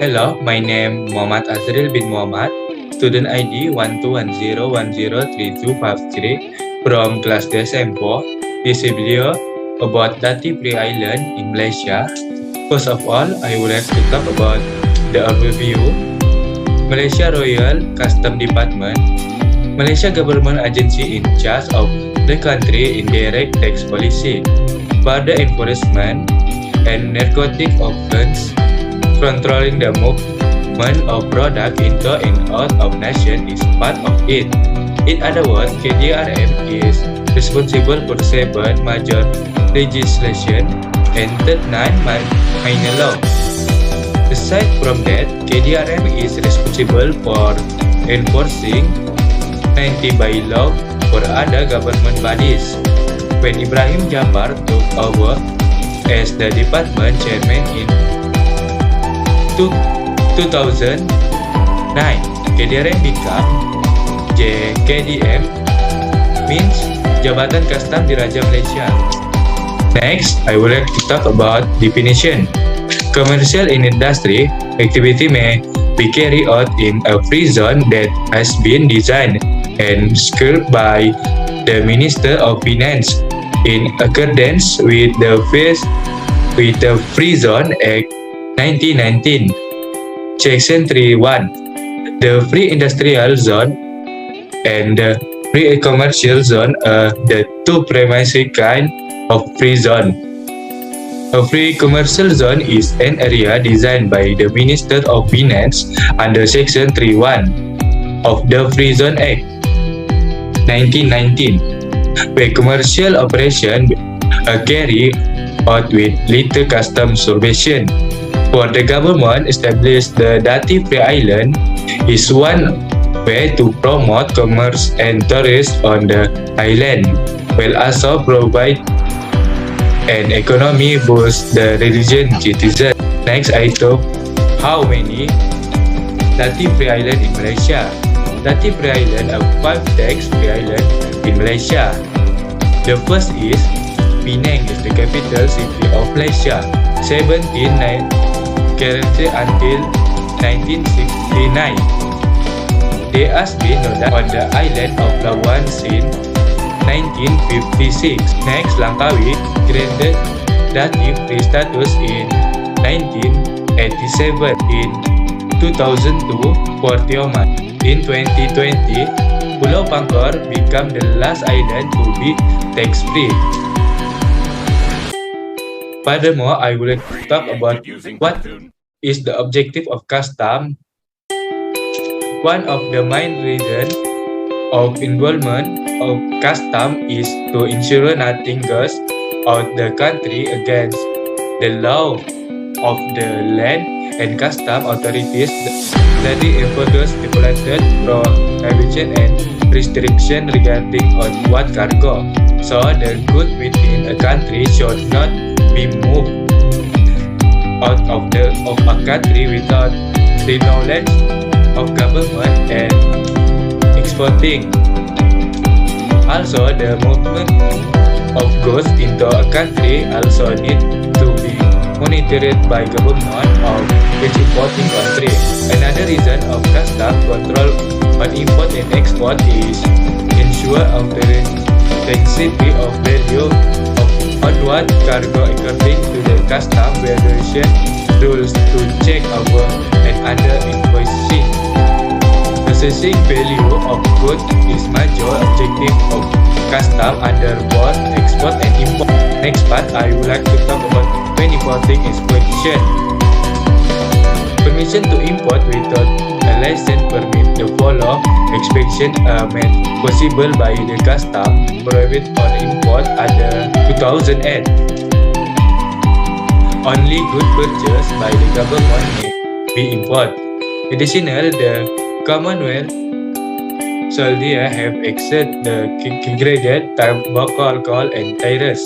Hello, my name Mohamad bin Mohamad, student ID 1210103253 from class DSM4. This video about Dati Free Island in Malaysia. First of all, I would like to talk about the overview. Malaysia Royal Custom Department, Malaysia government agency in charge of the country indirect tax policy, border enforcement, and narcotic offense, controlling the movement of product into and out of nation is part of it. In other words, KDRM is responsible for 7 major legislation and 39 minor law. Aside from that, KDRM is responsible for enforcing 90 bylaw for other government bodies. When Ibrahim Jafar took over as the department chairman in 2009, KDRM become JKDM, means Jabatan Kastam Diraja Malaysia. Next, I would like to talk about definition. Commercial and industry activity may be carried out in a free zone that has been designed and scoped by the Minister of Finance in accordance with the Free Zone Act 1919, Section 3.1. The free industrial zone and the free commercial zone are the two primary kinds of free zone. A free commercial zone is an area designed by the Minister of Finance under Section 3.1 of the Free Zone Act 1919, where commercial operations are carried out with little custom supervision. For the government, establish the Dati Free Island is one way to promote commerce and tourism on the island, while also provide an economy boost the region citizens. Next, I talk how many Dati Free Island in Malaysia. Dati Free Island are 5 tax free island in Malaysia. The first is Penang is the capital city of Malaysia. 1790 currently until 1969. There has been no on the island of Labuan since 1956. Next, Langkawi granted Dati Free status in 1987. In 2002 for Tioman. In 2020, Pulau Pangkor became the last island to be tax-free. Furthermore, I would like to talk about what is the objective of custom. One of the main reasons of involvement of custom is to ensure nothing goes out the country against the law of the land, and custom authorities study enforce stipulated prohibition and restriction regarding on what cargo. So the goods within a country should not be moved out of a country without the knowledge of government and exporting. Also, the movement of goods into a country also need to be monitored by government of each importing country. Another reason of custom control on import and export is ensure authenticity of value of onward cargo according to the custom valuation rules to check over and under invoicing. Assessing value of goods is major objective of custom under both export and import. Next part, I would like to talk about when importing exploitation. Permission to import without a license permit the follow exceptions are made possible by the custom prohibit on import under 2008. Only goods purchased by the government may be imported. Additionally, the Commonwealth soldiers have accepted the graded tobacco, alcohol, and tires.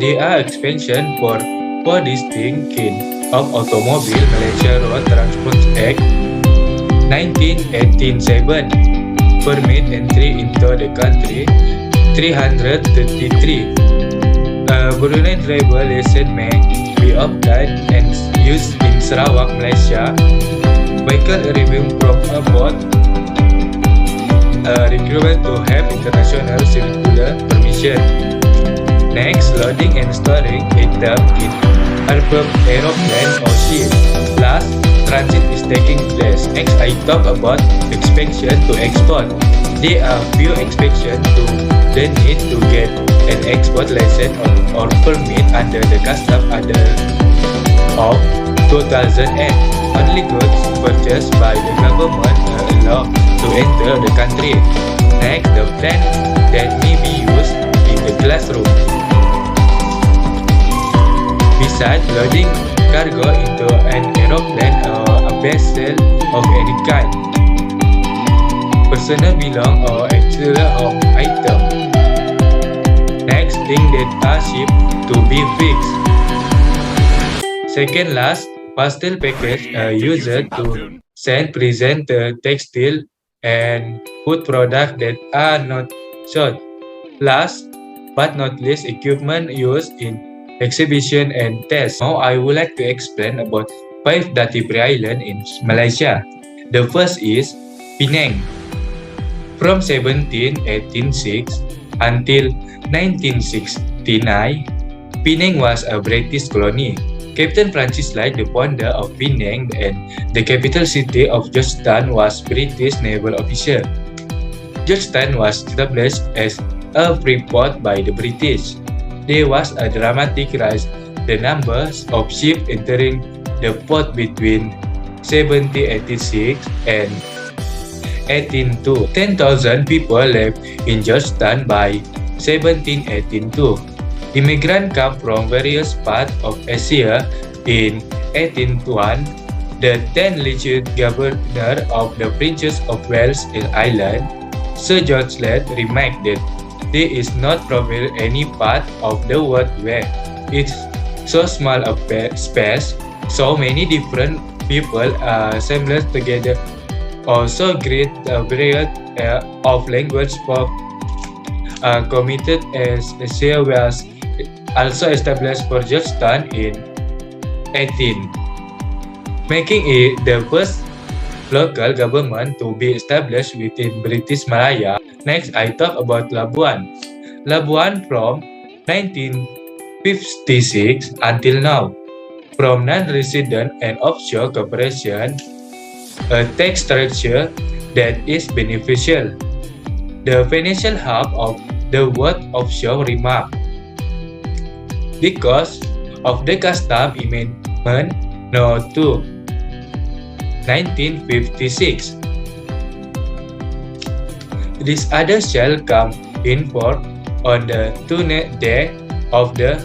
There are expansion for 4 distinct kinds of automobile. Malaysia Road Transport Act 1987 permit entry into the country 333. Brunei driver license may be be applied and used in Sarawak, Malaysia. Vehicle arriving from abroad required to have international circular permission. Next, loading and storing item in aeroplane or ship. Last, transit is taking place. Next, I talk about inspection to export. There are few inspections to the need to get an export license or permit under the Custom Act of 2008. Only goods purchased by the government are allowed to enter the country. Next, the plan that may be used in the classroom. Besides loading cargo into an aeroplane or a vessel of any kind, personal belong or exterior of item. Next, thing that are shipped to be fixed. Second last, postal package are used to send present textile and food products that are not sold. Last but not least, equipment used in exhibition and tests. Now I would like to explain about 5 duty-free islands in Malaysia. The first is Penang. From 1786 until 1969, Penang was a British colony. Captain Francis Light, the founder of Penang and the capital city of Georgetown, was British naval officer. Georgetown was established as a free port by the British. There was a dramatic rise in the numbers of ships entering the port between 1786 and 1802. 10,000 people lived in Georgetown by 1782. Immigrants come from various parts of Asia. In 1801, the then lieutenant governor of the Princess of Wales Island, Sir George Led, remarked that there is not probably any part of the world where it's so small a space, so many different people are assembled together, or so great a variety of language spoke committed as Asia was also established for Georgetown in 18, making it the first local government to be established within British Malaya. Next, I talk about Labuan. Labuan from 1956 until now. From non-resident and offshore corporation, a tax structure that is beneficial. The financial hub of the world offshore remark. Because of the custom amendment No. 2, 1956. This other shall come in force on the 2nd day of the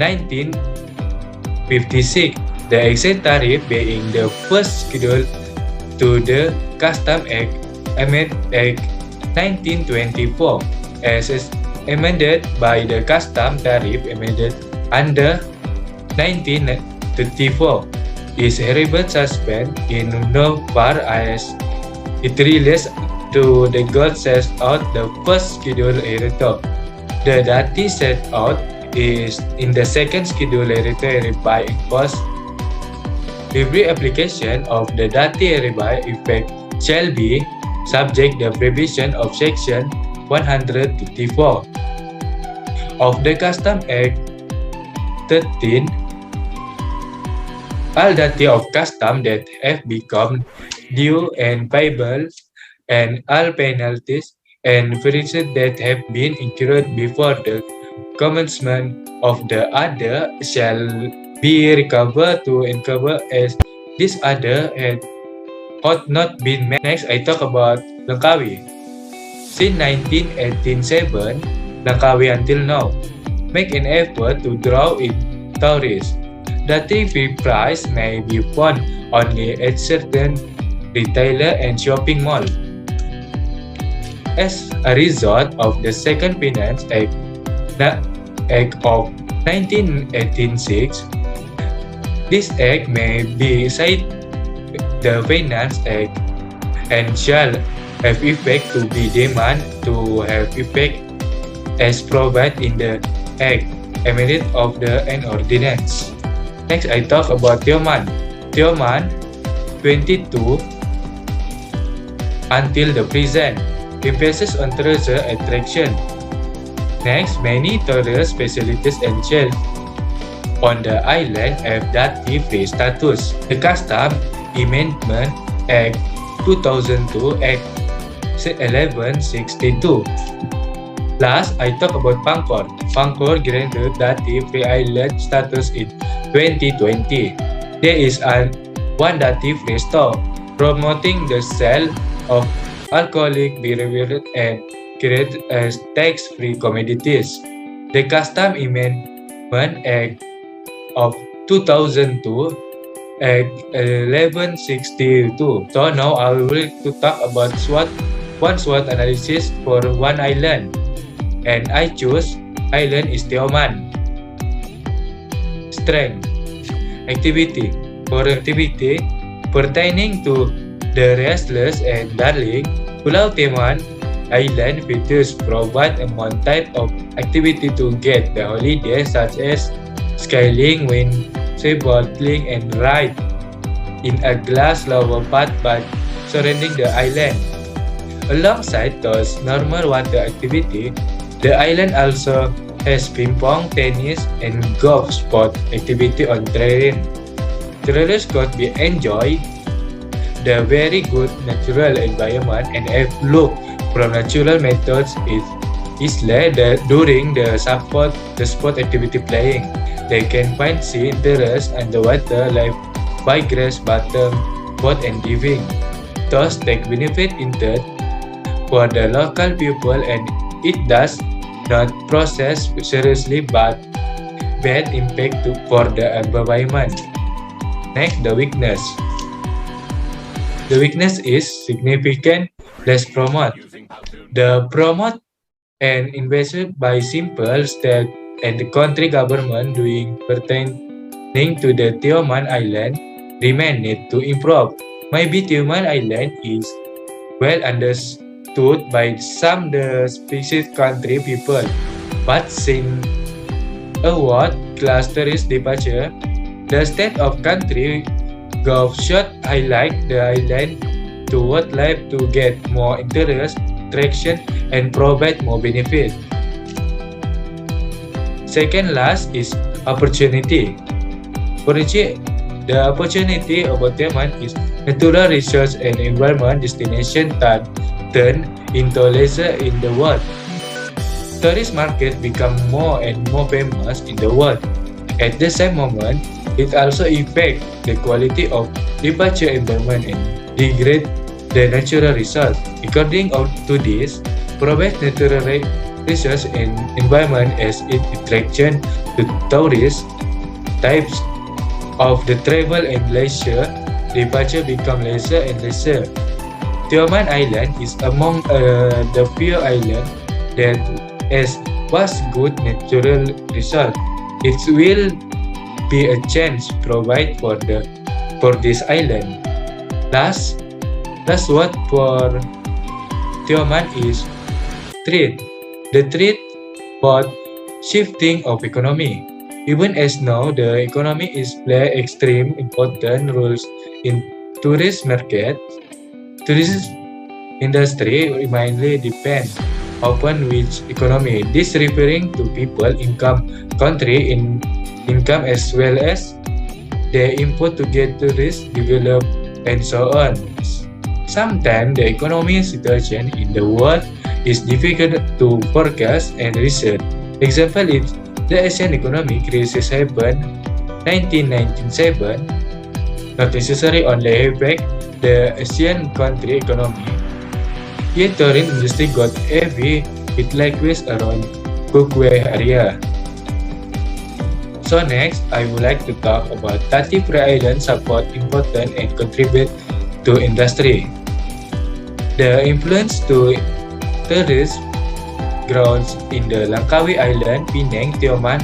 1956, the exact tariff being the first schedule to the Custom Act Act 1924 as amended by the Custom Tariff Amendment under 1934 is hereby suspended in no far as it relates to the goal set out the first schedule hereto. The date set out is in the second schedule hereto hereby imposed. Every application of the date hereby effect shall be subject to the provision of section 154 of the Custom Act 13. All data of custom that have become due and payable, and all penalties and fines that have been incurred before the commencement of the order shall be recovered to cover as this order had not been met. Next, I talk about Langkawi. Since 1987, Langkawi until now make an effort to draw in tourists. The TV price may be found only at certain retailer and shopping mall. As a result of the Second Finance Act of 1986, this act may be cited the Finance Act and shall have effect to be demand to have effect as provided in the Act amended of the an ordinance. Next, I talk about Tioman. Tioman 22 until the present emphasis on tourism attraction. Next, many tourist facilities and shelters on the island have duty-free status. The Custom Amendment Act 2002 Act 1162. Last, I talk about Pangkor. Pangkor granted duty-free island status in 2020. There is one duty-free store promoting the sale of alcoholic beverages and created as tax-free commodities. The Custom Amendment Act of 2002 Act 1162. So now I will talk about one SWOT analysis for one island, and I choose island is Tioman. Strength. Activity. For activity pertaining to the Restless and Darling, Pulau Tioman Island features provide a type of activity to get the holiday, such as skiing, windsurfing, and ride in a glass lava path by surrounding the island. Alongside those normal water activity, the island also has ping pong, tennis, and golf sport activity on terrain. Tourists could be enjoy the very good natural environment and have look from natural methods is led during the sport activity playing. They can find sea interest underwater life by grass bottom, boat and diving. Thus take benefit in that for the local people, and it does not process seriously but bad impact for the environment. Next, the weakness. The weakness is significant less promote. The promote and invested by simple state and the country government doing pertaining to the Tioman Island remain need to improve. Maybe Tioman Island is well understood by some the specific country people, but since a world class tourist departure, the state of country Gulf should highlight the island to wildlife to get more interest, traction, and provide more benefit. Second last is opportunity. The opportunity about Tioman is natural resource and environment destination that turn into leisure in the world. Tourist market become more and more famous in the world. At the same moment, it also affects the quality of departure environment and degrade the natural resource. According to this, provide natural resource and environment as an attraction to tourist types of the travel and leisure. Departure become leisure and leisure. Tioman Island is among the few islands that has was good natural resource. It will be a chance provide for this island. Last word for Tioman is threat. The threat about shifting of economy. Even as now, the economy is play extreme important roles in tourist market. Tourist industry mainly depend upon which economy. This referring to people income, country in income as well as the input to get tourists develop and so on. Sometimes the economic situation in the world is difficult to forecast and research. Example is the Asian economic crisis happened 1997, not necessarily only affect the Asian country economy. Yet tourism industry got heavy with likewise around Cookway area. So next, I would like to talk about duty-free island support important and contribute to industry. The influence to tourist grounds in the Langkawi Island, Penang, Tioman,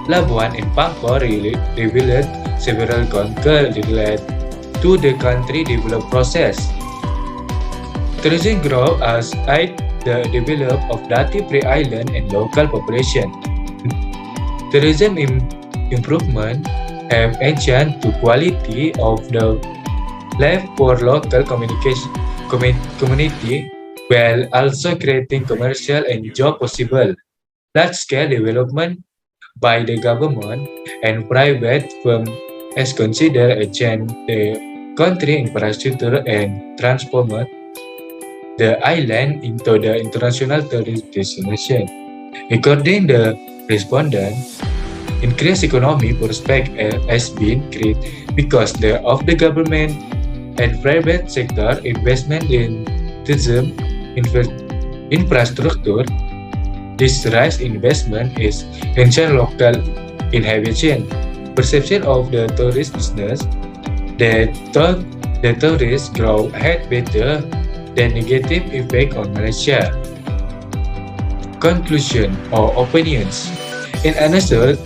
Labuan, and Pangkor revealed several concurs related to the country development process. Tourism growth as aid the development of duty-free island and local population. Tourism improvement have enhanced the quality of the life for local community while also creating commercial and job possible. Large-scale development by the government and private firms is considered a change the country infrastructure and transformed the island into the international tourist destination. According to the respondent, increased economic prospect has been created because of the government and private sector investment in tourism infrastructure. This rise investment is enhancing local inhabitation perception of the tourist business. They thought the tourist growth had better than negative effect on Malaysia. Conclusion or opinions. In a nutshell,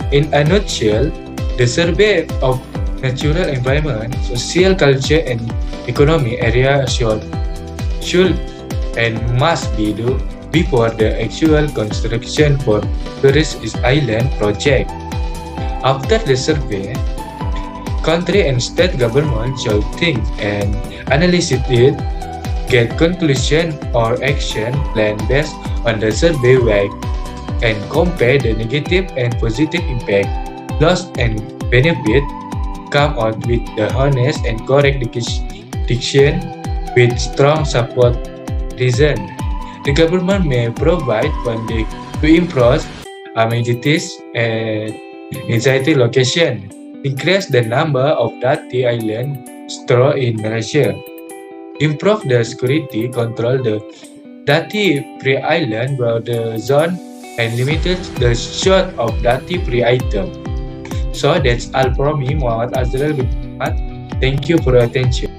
the survey of natural environment, social culture, and economic area should and must be done before the actual construction for tourist island project. After the survey, country and state government should think and analyze it, get conclusion or action plan based on the survey work, and compare the negative and positive impact, loss and benefit, come out with the honest and correct diction with strong support reason. The government may provide funding to improve amenities and anxiety location, increase the number of Dati Island stores in Malaysia, improve the security, control the Dati Free Island border zone, and limited the short of Dati Free item. So that's all from me, Muhammad Azral. Thank you for your attention.